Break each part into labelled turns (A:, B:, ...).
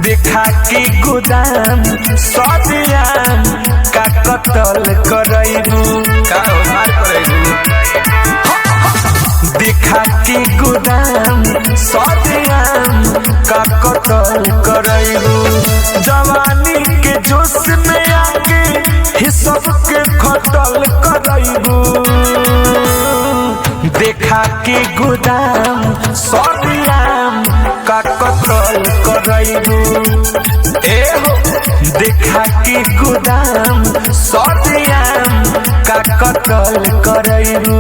A: देखा के गोदाम सदियाम का कतल करैबू
B: का मार करैबू।
A: देखा के गोदाम सदियाम का कतल करैबू जवानी के जोश में आके ही सबके खतल करैबू। देखा के गोदाम सदियाम का कतल करैबू ए हो। देखा के गोदाम सदियाम का कतल करैबू।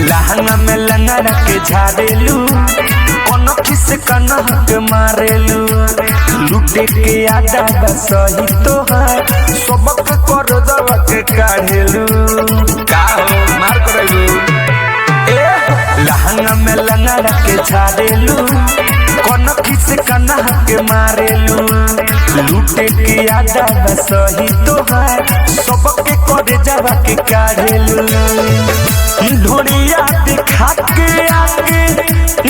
A: लहंगा में लंगड़ा के झाड़ेलू कोनो किस कनहक मारेलू लुटे के आदा बसही तोहार सबक कर दवा के काढ़ेलू
B: का मार करैबू।
A: लहंगा में लंगड़ा के झाड़ेलू कोनो किस कनहक मारेलू लुटे के आदा बसही तोहार सबक कर दवा के काढ़ेलू। ढोड़िया दिखा के आके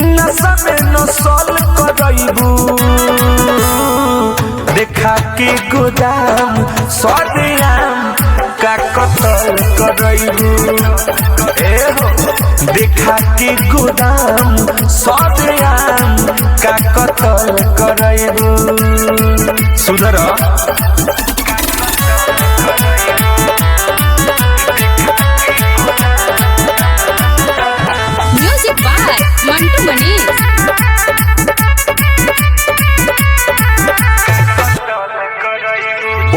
A: नशा में नसल करैबू। देखा के गोदाम सदियाम का कतल करैबू ए हो। देखा के गोदाम सदियाम का कतल करैबू।
B: सुधर
C: म्यूजिक बाय मंटू मनीष।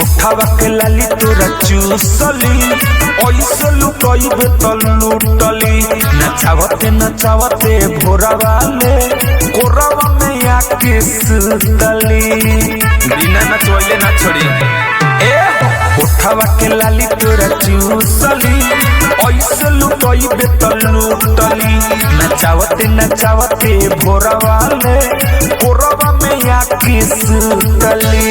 A: उठावा के लाली तोरा चूसली ऐसे लुकइबे त लूटली नचावते भोरवाले कोरवा में आके सुतली
B: बिना नचवैले ना छोड़ी।
A: उठावा के लाली तोरा चूसली ऐसे लुकइबे त लूटली नचावते भोरवाले कोरवा में आके सुतली।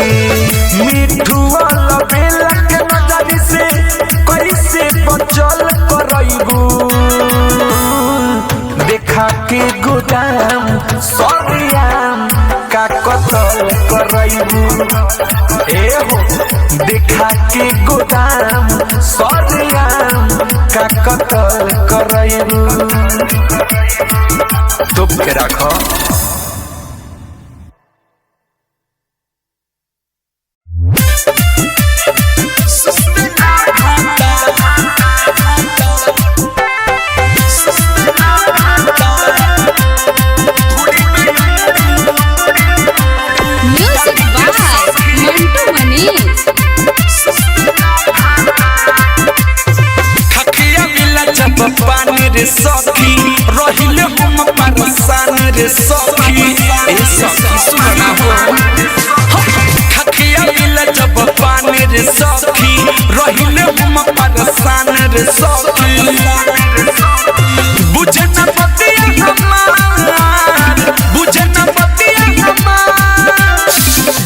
A: मिठुआ लबेला के नजरी से कैसे बचल करैबू। देखा के गोदाम सदियाम का कतल करैबू ए हो। देखा के गोदाम सदियाम का कतल करैबू।
B: तोप के रखो।
C: Music by Mantu Manish.
A: खखिया मिला जब पानी रे सखी रहिले हम परसान रे सखी ए सखी सुना हो। खखिया मिला जब पानी रे सखी रहिले हम परसान रे सखी। बुझे न पतिया हमार बुझे न पतिया हमार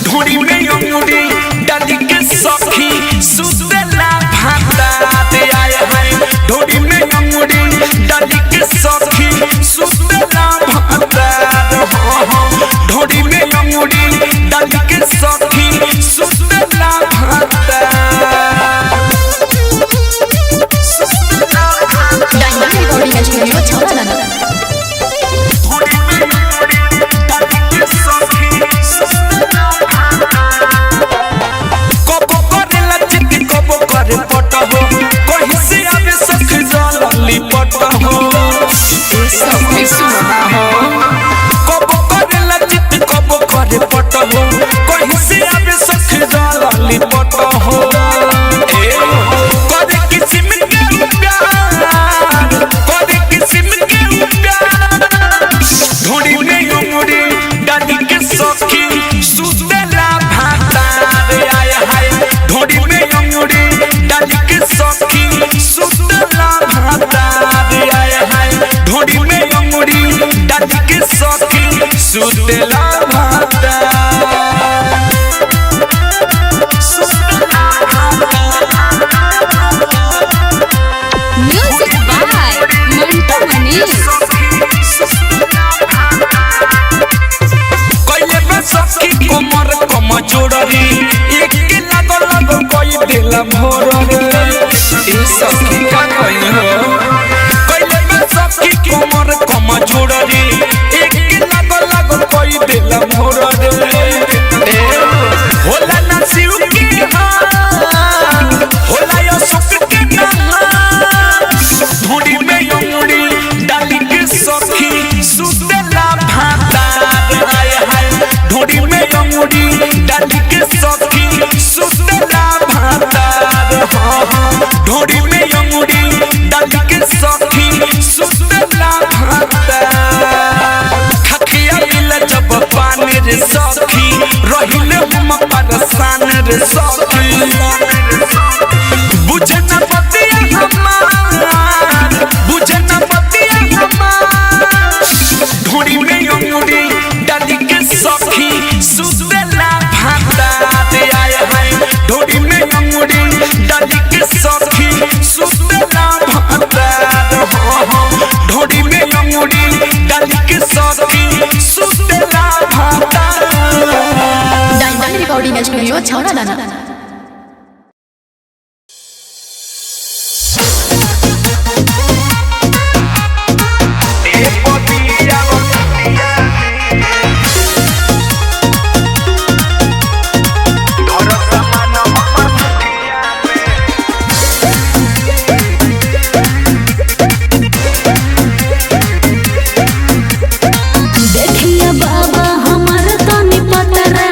A: ढोड़ी में अंगूरी डाली के सखी सुतेला भाता दे आए हैं। ढोड़ी में अंगूरी डाली के सखी सुतेला भाता ढोड़ी में अंगूरी डाली के सखी सुतेला भाता।
C: डायमंड रिकॉर्डिंग स्टूडियो छौड़ा।
A: डाली के सखी सुतला भाता दे आए भोर रे ए सखी का कहीं हो कइले बा सखी कमर कम जोड़ रे एक लागल कोई देला भोर रे ए होला ना शिव के हाथ होला यो सुख के नाम धुड़ी में योड़ी डाली के सखी सुतेला भाता हाय हाय धुड़ी में योड़ी डाली के सखी सुतेला भाता धुड़ी में योड़ी डाली के सखी सुतेला भाता खखिया मिल जब पानी रे सखी रहिले हम परेशान रे सखी बुझे न पतिया हमार बुझे न पतिया हमार धुड़ी में योड़ी डाली के सखी सुतेला भाता आए हाय धुड़ी में योड़ी डाली के सखी सुतेला भाता धुड़ी में योड़ी डाली के सखी सुतेला भाता
C: डायमंड रिकॉर्डिंग स्टूडियो छौरा दाना
D: देखिए बाबा हमार तनी पतरा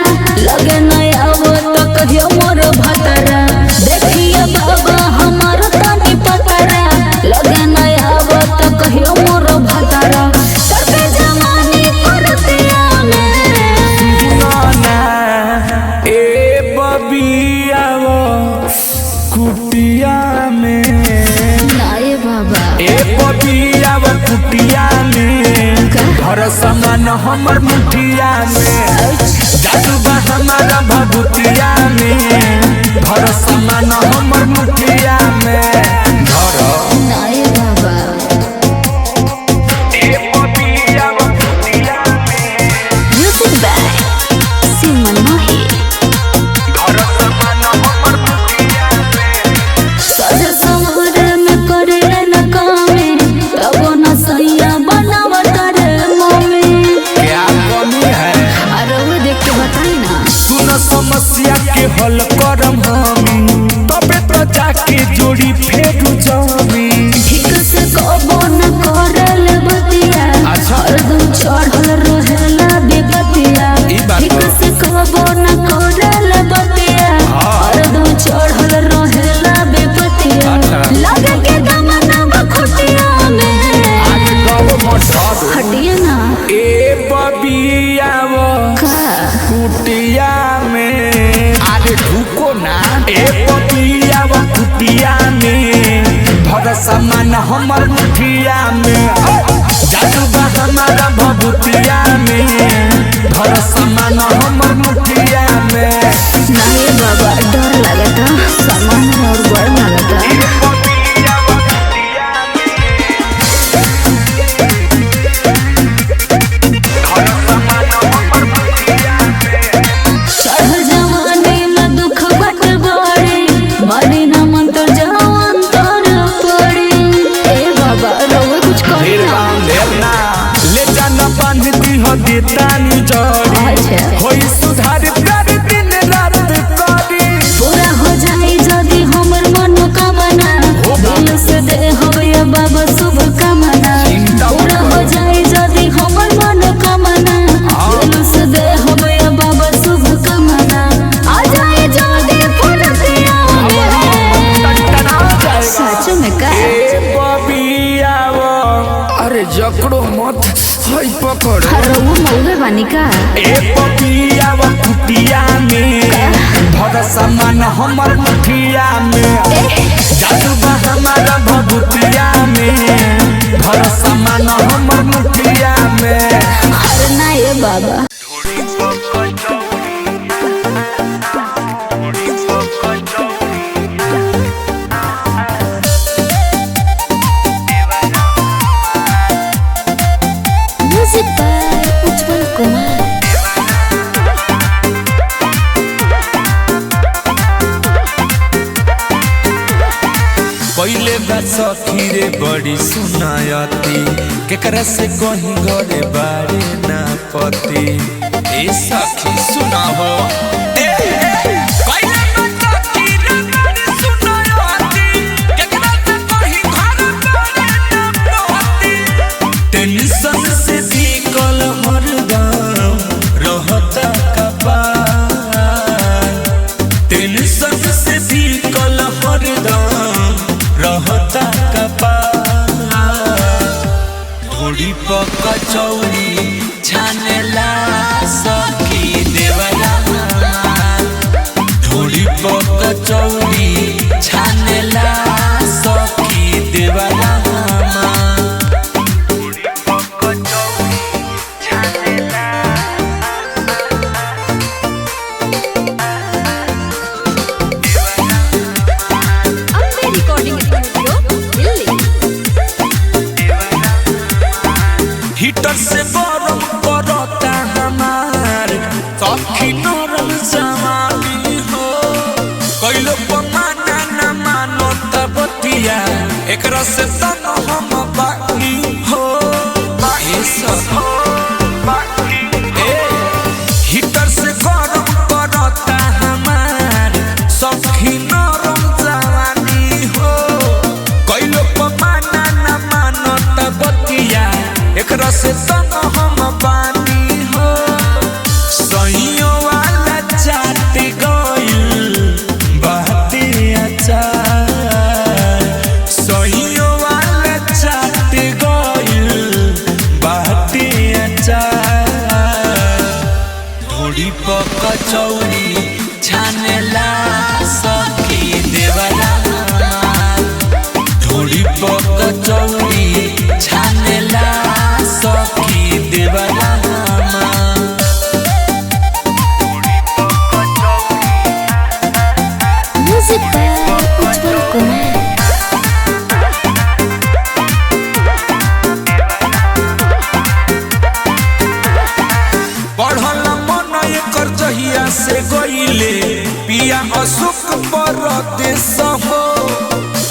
D: लगे नया वो तो कहियो मोर भतरा देखिए बाबा हमार तनी पतरा लगे नया वो तो कहियो मोर भतरा करते जमाने करते आने
A: नाना ए बबिया वो कुटिया में
D: नाये बाबा
A: ए बबिया वो कुटिया में घर समान हमर मुठिया में जादू बा हमारा भभूतिया में घर समान हमर मुठिया में घर
D: नाये बाबा
A: ए बबिया वो कुटिया में
D: म्यूजिक बाय सिमन मोही
A: घर समान हमर मुठिया में
D: सज समर में करे न कामे तब न सैया बनावत रे मम्मी
A: क्या कमी है
D: अरे वो देख के बताई ना
A: सुन समस्या के हल करम हमी तबे तो जाके जोड़ी फेरू जामी
D: ठीक से कबो न करल बतिया
A: अच्छा।
D: हरदम चढ़ल रहेला बेबतिया
A: ई बात
D: ठीक
A: बा।
D: से कबो न करल बतिया हरदम चढ़ल रहेला बेबतिया
A: अच्छा।
D: लगे के दमना बखुटिया में
A: आगे गाओ मठा दो
D: हटिए ना
A: ए बबिया वो
D: का
A: कुटिया में आगे ढुको ना ए बबिया वो कुटिया में भर समान हमर मुठिया में जादू बा हमारा भभूतिया में भर समान हमर मुठिया में
D: नहीं बाबा डर लगता सामान और बड़ लगता चढ़ जवानी में दुख बट बड़े मरी न मन तो जवान तर पड़े ए बाबा रोवे कुछ करे ना
A: ले जाना बांध दी हो देतानी जड़ी
D: अच्छा।
A: होई सुधार कर दिन रात करी
D: पूरा हो जाए यदि हमर मनोकामना दिल से दे होवे बाबा शुभ कामना पूरा हो जाए यदि हमर मनोकामना दिल से दे होवे बाबा शुभ कामना आ जाए जल्दी फुरतिया
A: टना जाएगा
D: सच में का
A: ए बबिया वो अरे जकड़ो मत हई पकड़
D: अरे वो मौगे बानी का
A: ए बबिया वो कुटिया में भर समान हमर मुठिया में जादू बा हमारा भभूतिया में भर समान हमर मुठिया में
D: अरे ना ये बाबा म्यूजिक बाय उज्जवल कुमार
A: सखी रे बड़ी सुनायती केकरा से कहीं घरे बारे ना पति ए सखी सुना हो टेंशन से निकल हरदम रहता कपार टेंशन से निकल हरदम रहता कपार ढोड़ी पका चौड़ी छानेला सखी देवरा ढोड़ी पका चौड़ी छानेला सखी देवरा हीटर से गरम करता हमार सखी नरम जवानी हो कैलो पमाना न मानो तबतिया एकरा से तन हम बाकी हो हीटर से गरम करता हमार सखी नरम जवानी हो कैलो पमाना न मानो तबतिया एकरा से तन हम बानी हो सहियो वाला चाट गइल बाते अचार सहियो वाला चाट गइल बाते अचार ढोड़ी पका चौड़ी छानेला सखी देवरा ढोड़ी पका चौड़ी छानेला सखी देवरा
D: म्यूजिक बाय उज्जवल कुमार
A: बढ़ल मन एकर जहिया से गइले पिया अशोक परदेश हो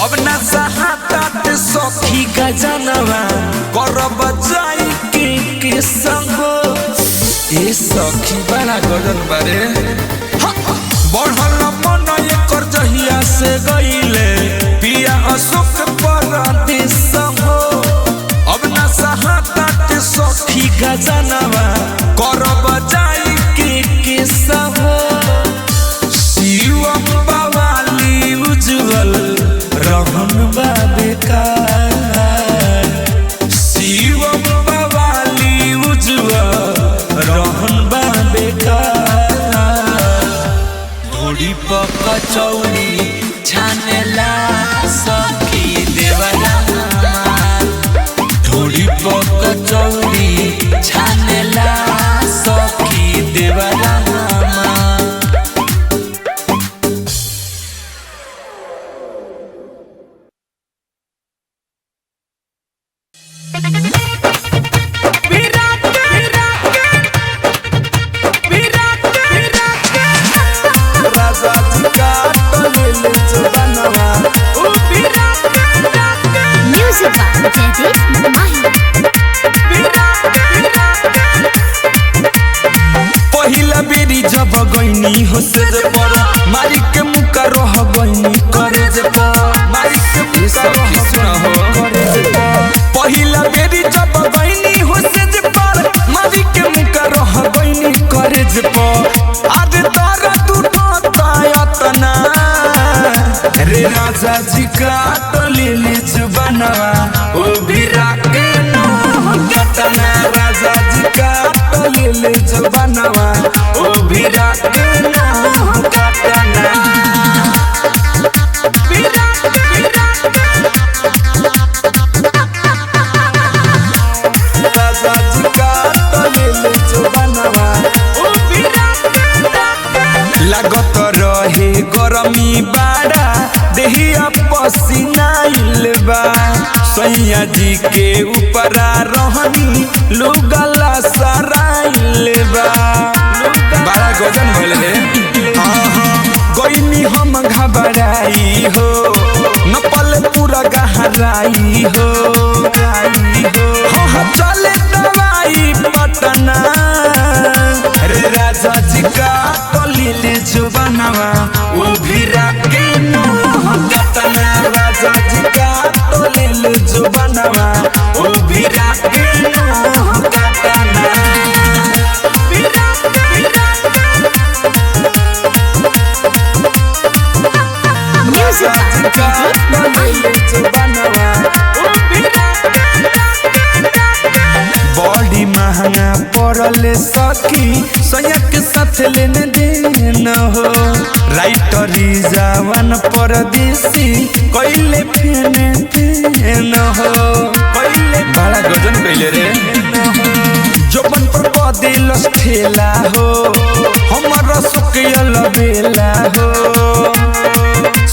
A: अब ना सहातात सखी का जनवा करब जाई के संग ए सखी बड़ा गजन बारे बढ़ल मन एकर जहिया से गइले पिया अशोक परदेश हो अब ना सहातात सखी का जनवा करब जाई के संग शिवम बवाली उज्जवल रहन बा बेकार शिवम बवाली उज्जवल रहन बा बेकार ढोड़ी पका चौड़ी छानेला सखी देवरा ढोड़ी पका चौड़ी छानेला सखी देवरा
D: म्यूजिक बाय जयदीप माही
A: पहिला बेरी जब गईनी हो से जे पर मारी के मुका रह गईनी करे जे पर मारी के मुका रह करे जे पर पहिला बेरी जब गईनी हो से जे पर मारी के मुका रह गईनी करे जे पर आज तारा टूटता यतना रे राजा जी काट लेले जुबानवा ओ बिरा के नो कतना राजा जी काट लेले जुबानवा ओ बिरा के नो कतना बिरा राजा जी काट लेले जुबानवा ओ बिरा लागत रहे गरमी बाड़ा देहिया पसीनाइल बा सैया जी के ऊपरा रहनी लुगला सराइल बा बड़ा गजन भइल रे कोई हम घबराई हो न पल पूरा गहराई हो हाँ चले दवाई पटना रे राजा जी का कलिले जुबानवा वो भी राके मुँह कतना राजा जी का कलिले जुबानवा वो भी राके मुँह कतना बॉडी महंगा पड़ल सखी सैया के साथ लेने देना हो राइटर जवान परदेसी कैले फेने फेना हो कैले
B: बड़ा गजन कैले रे
A: जोबन पर बदिल ठेला हो हमारा सुकियल बेला हो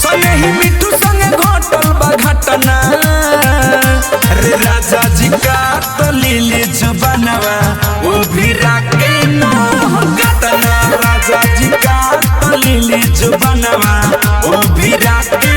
A: सने ही मिठू संगे घटल बा घटना रे राजा जी का तलीले जुबानवा वो भी राके मुँह कतना राजा जी का तलीले जुबानवा वो भी राके